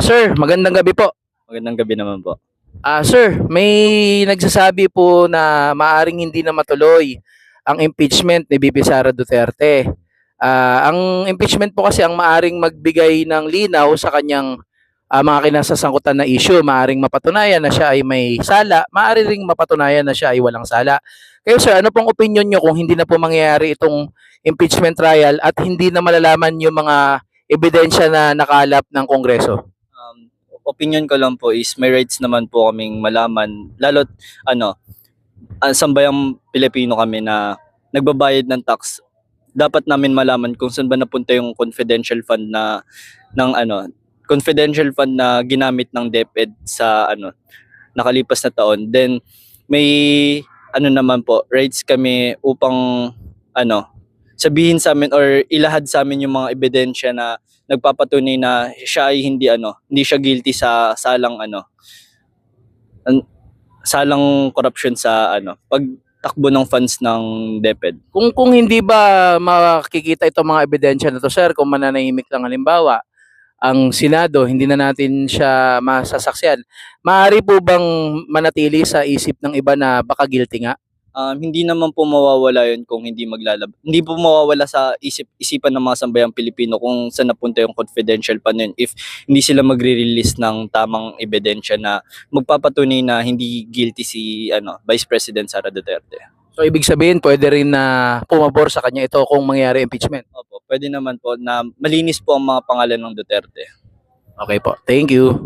Sir, magandang gabi po. Magandang gabi naman po. Sir, may nagsasabi po na maaring hindi na matuloy ang impeachment ni VP Sara Duterte. Ang impeachment po kasi ang maaring magbigay ng linaw sa kanyang mga kinasasangkutan na issue. Maaring mapatunayan na siya ay may sala, maaari ring mapatunayan na siya ay walang sala. Kayo sir, ano pong opinion nyo kung hindi na po mangyayari itong impeachment trial at hindi na malalaman yung mga ebidensya na nakalap ng Kongreso? Opinion ko lang po is may rights naman po kaming malaman, lalo't ano, sambayang Pilipino kami na nagbabayad ng tax. Dapat namin malaman kung saan ba napunta yung confidential fund na ginamit ng DepEd sa nakalipas na taon. Then may naman po, rights kami upang ano, sabihin sa amin or ilahad sa amin yung mga ebidensya na nagpapatunay na siya ay hindi siya guilty sa salang corruption sa pagtakbo ng funds ng DepEd. Kung hindi ba makikita itong mga ebidensya na 'to, sir, kung mananahimik lang halimbawa ang Senado, hindi na natin siya masasaksihan, maaari po bang manatili sa isip ng iba na baka guilty nga? Hindi naman po mawawala yun kung hindi po mawawala sa isipan ng mga sambayang Pilipino kung saan napunta yung confidential fund yun if hindi sila magre-release ng tamang ebidensya na magpapatunay na hindi guilty si Vice President Sara Duterte. So ibig sabihin pwede rin na pumabor sa kanya ito kung mangyari impeachment? Opo, pwede naman po na malinis po ang mga pangalan ng Duterte. Okay po, thank you.